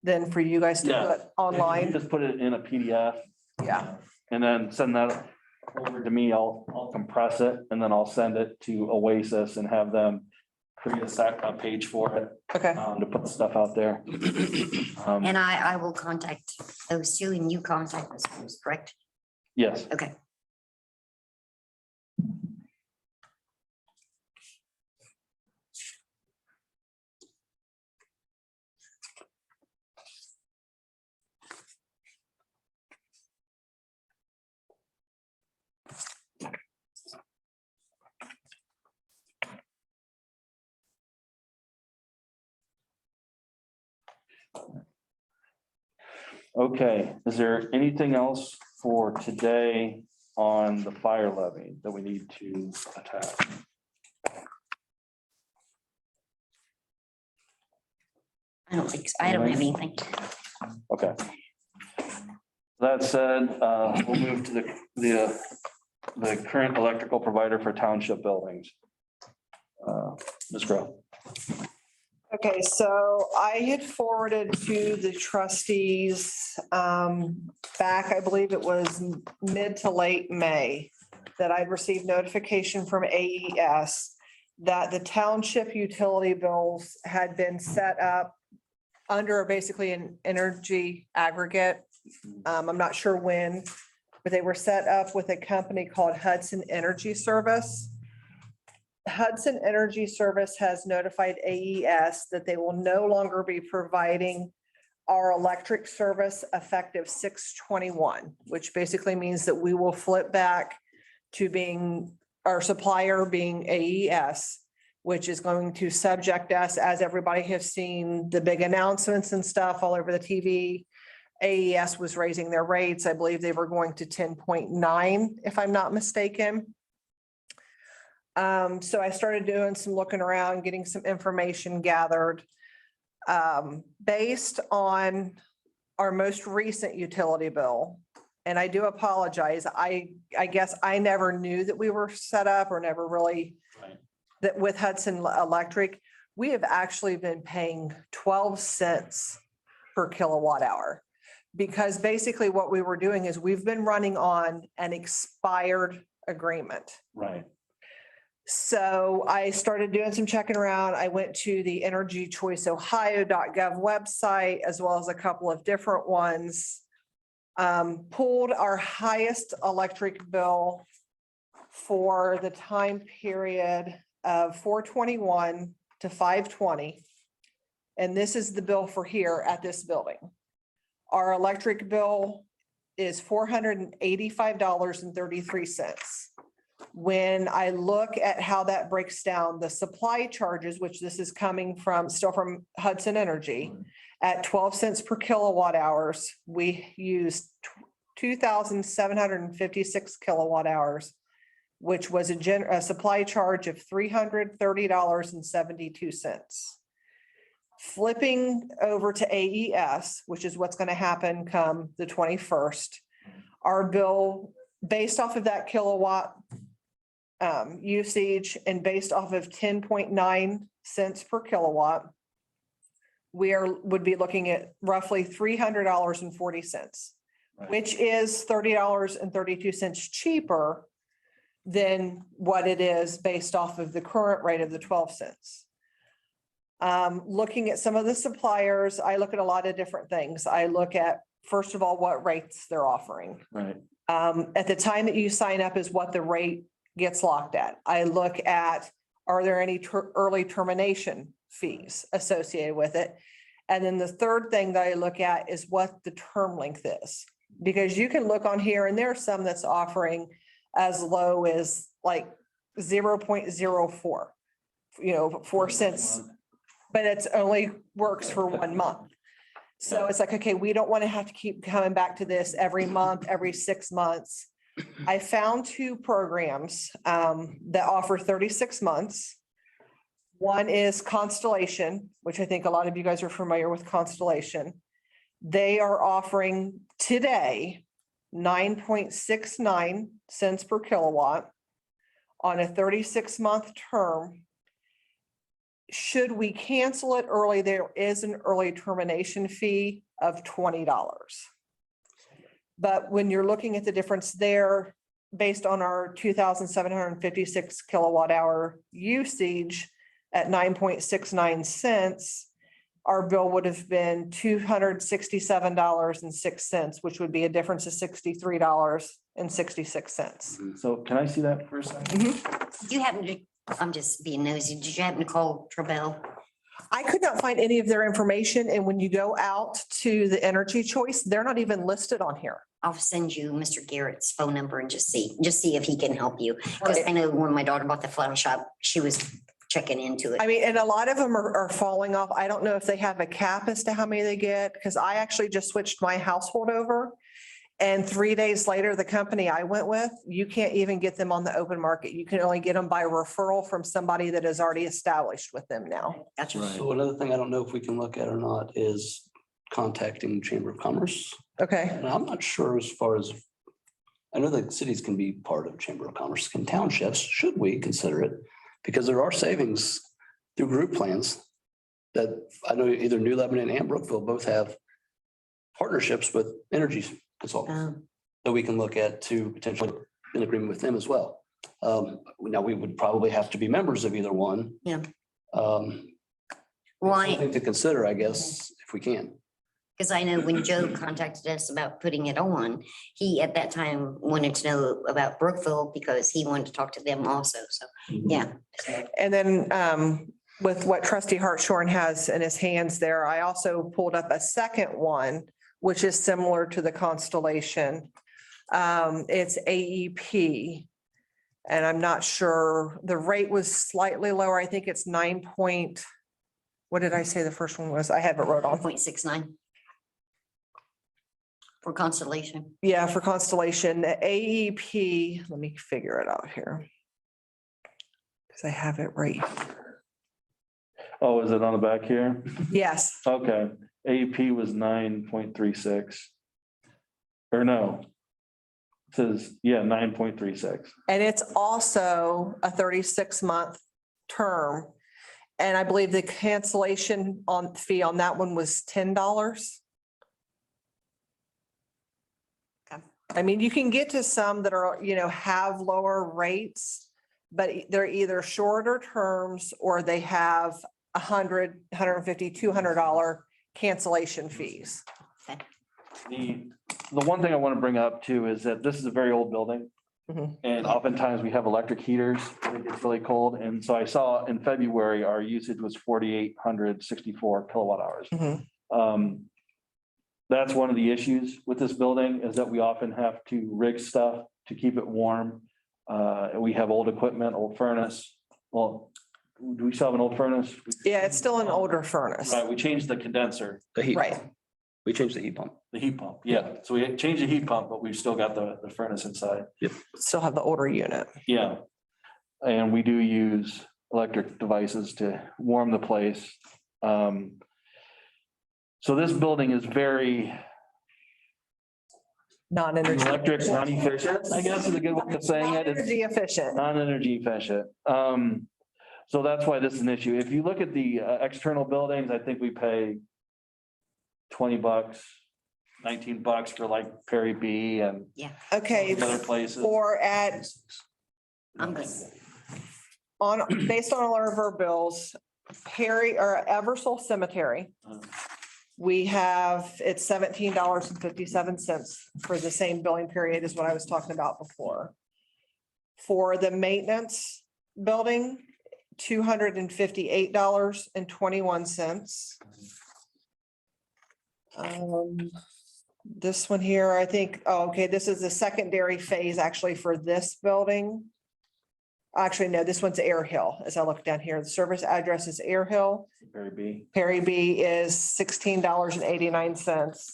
Then for you guys to Yeah. put online? Just put it in a PDF Yeah, and then send that over to me. I'll compress it and then I'll send it to Oasis and have them create a page for it, okay. to put stuff out there. And I will contact those two and you contact those ones, correct? Yes. Okay. Okay, is there anything else for today on the fire levy that we need to attack? I don't think, I don't have anything. Okay. That said, we'll move to the current electrical provider for township buildings. Ms. Grow. Okay, so I had forwarded to the trustees back, I believe it was mid to late May, that I'd received notification from AES that the township utility bills had been set up under basically an energy aggregate. I'm not sure when, but they were set up with a company called Hudson Energy Service. Hudson Energy Service has notified AES that they will no longer be providing our electric service effective 6/21, which basically means that we will flip back to being our supplier being AES, which is going to subject us, as everybody has seen the big announcements and stuff all over the TV. AES was raising their rates. I believe they were going to 10.9, if I'm not mistaken. So I started doing some looking around, getting some information gathered. Based on our most recent utility bill, and I do apologize, I guess I never knew that we were set up or never really Right. that with Hudson Electric, we have actually been paying 12 cents per kilowatt hour. Because basically what we were doing is we've been running on an expired agreement. Right. So I started doing some checking around. I went to the energychoiceohio.gov website, as well as a couple of different ones. Pulled our highest electric bill for the time period of 4/21 to 5/20. And this is the bill for here at this building. Our electric bill is $485.33. When I look at how that breaks down, the supply charges, which this is coming from, still from Hudson Energy, at 12 cents per kilowatt hours, we use 2,756 kilowatt hours, which was a supply charge of $330.72. Flipping over to AES, which is what's going to happen come the 21st, our bill, based off of that kilowatt usage and based off of 10.9 cents per kilowatt, would be looking at roughly $300.40, Right. which is $30.32 cheaper than what it is based off of the current rate of the 12 cents. Looking at some of the suppliers, I look at a lot of different things. I look at, first of all, what rates they're offering. Right. At the time that you sign up is what the rate gets locked at. I look at, are there any early termination fees associated with it? And then the third thing that I look at is what the term length is. Because you can look on here and there are some that's offering as low as like 0.04, 4 cents, but it's only works for 1 month. So it's like, okay, we don't want to have to keep coming back to this every month, every 6 months. I found 2 programs that offer 36 months. One is Constellation, which I think a lot of you guys are familiar with Constellation. They are offering today 9.69 cents per kilowatt on a 36-month term. Should we cancel it early, there is an early termination fee of $20. But when you're looking at the difference there, based on our 2,756 kilowatt hour usage at 9.69 cents, our bill would have been $267.06, which would be a difference of $63.66. So can I see that for a second? Did you happen to, I'm just being nosy, did you happen to call Trebell? I could not find any of their information, and when you go out to the Energy Choice, they're not even listed on here. I'll send you Mr. Garrett's phone number and just see if he can help you. Because I know when my daughter bought the flower shop, she was checking into I it. mean, and a lot of them are falling off. I don't know if they have a cap as to how many they get, because I actually just switched my household over. And 3 days later, the company I went with, you can't even get them on the open market. You can only get them by referral from somebody that is already established with them now. Gotcha. Right. So another thing I don't know if we can look at or not is contacting Chamber of Commerce. Okay. And I'm not sure as far as, I know that cities can be part of Chamber of Commerce, can townships, should we consider it? Because there are savings through group plans that I know either New Lebanon and Brookville both have partnerships with energy consultants that we can look at to potentially in agreement with them as well. Now, we would probably have to be members of either one. Yeah. Something Why? to consider, I guess, if we can. Because I know when Joe contacted us about putting it on, he at that time wanted to know about Brookville because he wanted to talk to them also. So, yeah. And then with what trustee Hartshorn has in his hands there, I also pulled up a second one, which is similar to the Constellation. It's AEP. And I'm not sure, the rate was slightly lower. I think it's 9 point, what did I say the first one was? I have it wrote on. 0.69 for Constellation. Yeah, for Constellation, the AEP, let me figure it out here. Because I have it right here. Oh, is it on the back here? Yes, Okay, AP was 9.36. Or no. It says, yeah, 9.36. and it's also a 36-month term. And I believe the cancellation fee on that one was $10. I mean, you can get to some that are, have lower rates, but they're either shorter terms or they have $100, $150, $200 cancellation fees. The one thing I want to bring up too is that this is a very old building. Mhm. And oftentimes we have electric heaters when it gets really cold. And so I saw in February, our usage was 4,864 kilowatt hours. Mhm. That's one of the issues with this building is that we often have to rig stuff to keep it warm. We have old equipment, old furnace. Well, do we still have an old furnace? Yeah, it's still an older furnace. Right, we changed the condenser, The heat. Right. We changed the heat pump. the heat pump. Yeah, so we changed the heat pump, but we've still got the furnace inside. Still have the older unit. Yeah. And we do use electric devices to warm the place. So this building is very Non-energy. electric, non-efficient, I guess is a good way of saying it. It's Energy efficient. non-energy efficient. So that's why this is an issue. If you look at the external buildings, I think we pay $20, $19 for like Perry B and Okay, other places. or at, I'm good. based on all of our bills, Perry or Eversole Cemetery, we have, it's $17.57 for the same billing period as what I was talking about before. For the maintenance building, $258.21. This one here, I think, okay, this is the secondary phase actually for this building. Actually, no, this one's Air Hill. As I look down here, the service address is Air Hill. Perry B. Perry B is $16.89.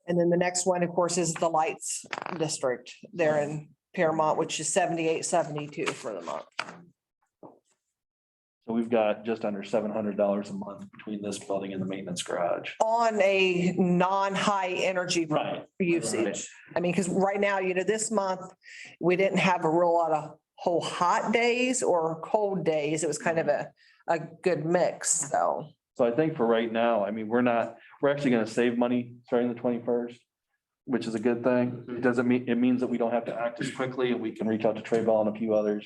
And then the next one, of course, is the Lights District there in Paramount, which is $78.72 for the month. So we've got just under $700 a month between this building and the maintenance garage. On a non-high energy Right. usage. I mean, because right now, this month, we didn't have a real lot of whole hot days or cold days. It was kind of a good mix, so. So I think for right now, I mean, we're actually gonna save money starting the 21st, which is a good thing. It doesn't mean, it means that we don't have to act as quickly and we can reach out to Trey Bell and a few others.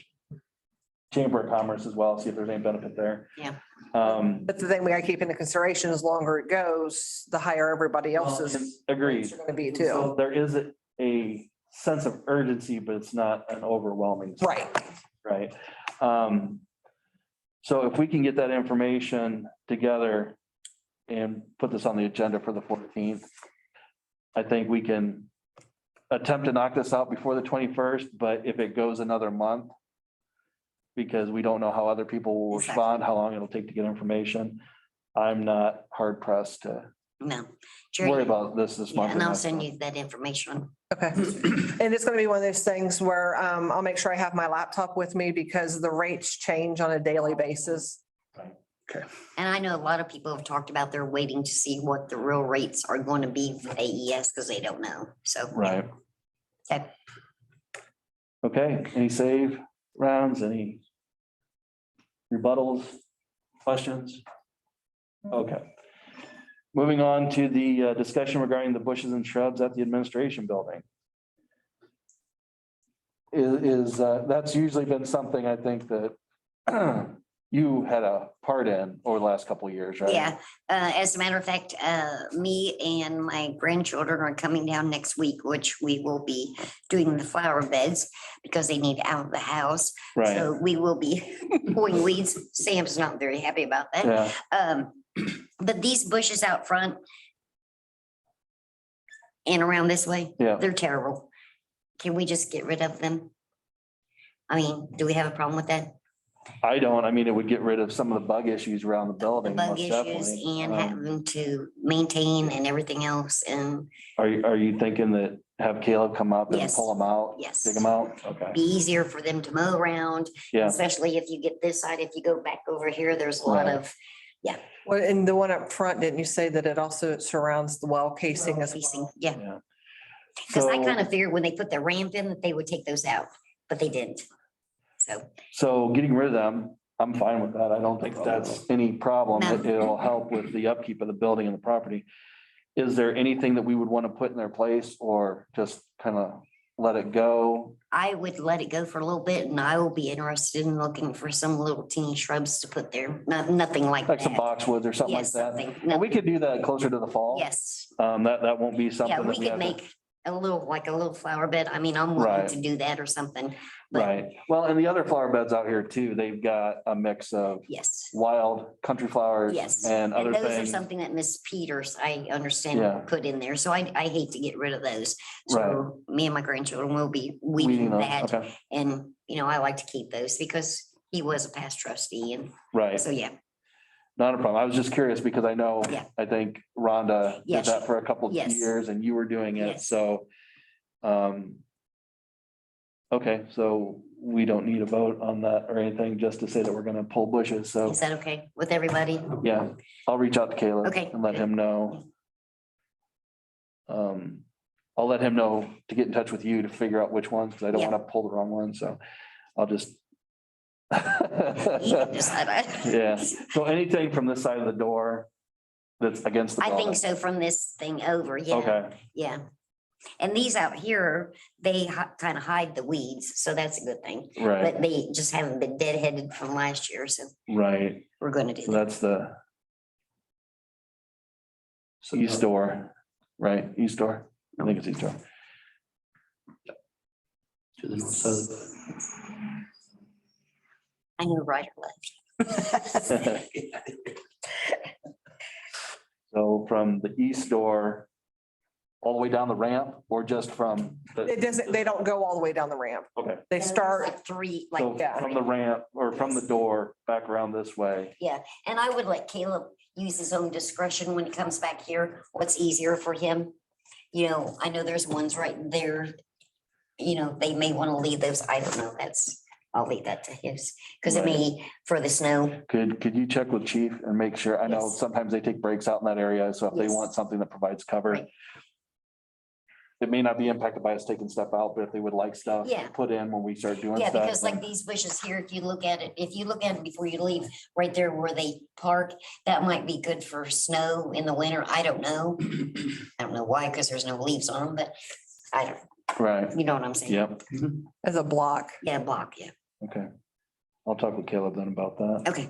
Chamber of Commerce as well, see if there's any benefit there. Yeah. But the thing we gotta keep into consideration, as longer it goes, the higher everybody else's Agreed. rates are gonna be So too. there is a sense of urgency, but it's not an overwhelming. Right. Right. So if we can get that information together and put this on the agenda for the 14th, I think we can attempt to knock this out before the 21st, but if it goes another month, because we don't know how other people will respond, how long it'll take to get information, I'm not hard pressed to No. worry about this Yeah, month. and or I'll next send month. you that information. Okay. And it's gonna be one of those things where I'll make sure I have my laptop with me because the rates change on a daily basis. And I know a lot of people have talked about they're waiting to see what the real rates are going to be for AES because they don't know. So. Right. Okay. Okay, any save rounds, any rebuttals, questions? Okay. Moving on to the discussion regarding the bushes and shrubs at the administration building. That's usually been something I think that you had a part in over the last couple of years, right? Yeah, as a matter of fact, me and my grandchildren are coming down next week, which we will be doing the flower beds because they need out of the house. Right, So we will be pulling weeds. Sam's not very happy about that. yeah, But these bushes out front and around this way, yeah. they're terrible. Can we just get rid of them? I mean, do we have a problem with that? I don't, I mean, it would get rid of some of the bug issues around the The building. bug most issues definitely. and having to maintain and everything else and Are you thinking that have Caleb come up and Yes. pull them out? yes. Dig them out? Okay, Be easier for them to mow around, yeah, especially if you get this side. If you go back over here, there's a lot Right. of Well, and the one up front, didn't you say that it also surrounds the well casing as facing, well? yeah. yeah. Because I So- kind of figured when they put the ramp in that they would take those out, but they didn't. So, Getting rid of them, I'm fine with that. I don't think that's any problem. No. It'll help with the upkeep of the building and the property. Is there anything that we would want to put in their place or just kind of let it go? I would let it go for a little bit and I will be interested in looking for some little teeny shrubs to put there. Nothing like Like some that. boxwoods or something like Yes, that? something. And we could do that closer to the fall. Yes, That won't be something yeah, that we we could have to. make a little flower bed. I mean, I'm willing Right. to do that or something. But Right. Well, and the other flower beds out here too, they've got a mix of yes. wild country flowers Yes, and other those are things. something that Miss Peters, I Yeah. understand, put in there, so I hate to get rid of those. So me and my grandchildren will be weeding Weeding those, that, okay, and, I like to keep those because he was a past trustee, and right. so, yeah. Not a problem. I was just curious because I know, Yeah. I think Rhonda did Yes. that for a couple of Yes. years and you were doing it, Yes. so. Okay, so we don't need a vote on that or anything, just to say that we're gonna pull bushes, so, Is that okay with everybody? yeah, I'll reach out to Caleb. Okay, And let good. him know. I'll let him know to get in touch with you to figure out which ones, because I don't Yeah. wanna pull the wrong one, so I'll just. You can decide. Yeah, so anything from this side of the door that's against the I building? think so from this thing over, yeah, Okay, yeah. And these out here, they kind of hide the weeds, so that's a good thing, right, but they just haven't been deadheaded from last year, so right, we're gonna do so that. that's the east door, right, east door, I think it's east door. To the north side of the I know right or left. So from the east door all the way down the ramp, or just from? It doesn't, they don't go all the way down the ramp. Okay, They start, Like three, so like, yeah. from the ramp or from the door back around this way, yeah, and I would let Caleb use his own discretion when he comes back here, what's easier for him. I know there's ones right there. They may want to leave those, I don't know, that's I'll leave that to his, because it may, for the snow, Could you check with chief and make sure? I know Yes. sometimes they take breaks out in that area, so if they Yes. want something that provides cover. Right. It may not be impacted by us taking stuff out, but if they would like stuff Yeah. put in when we start doing yeah, stuff. because like then- these bushes here, if you look at it before you leave, right there where they park, that might be good for snow in the winter. I don't know. I don't know why, because there's no leaves on them, but I don't, Right, you know what I'm saying? yep, As a block. Yeah, block, yeah. okay. I'll talk with Caleb then about that. Okay.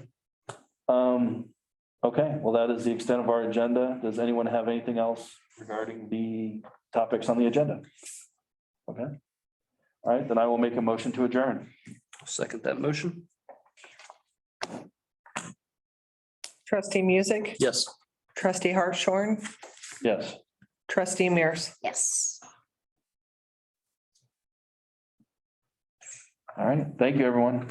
Okay, well, that is the extent of our agenda. Does anyone have anything else regarding the topics on the agenda? Okay. All right, then I will make a motion to adjourn. Second that motion? Trustee Music, Yes. trustee Hartshorn, Yes. trustee Mears. Yes. All right, thank you, everyone.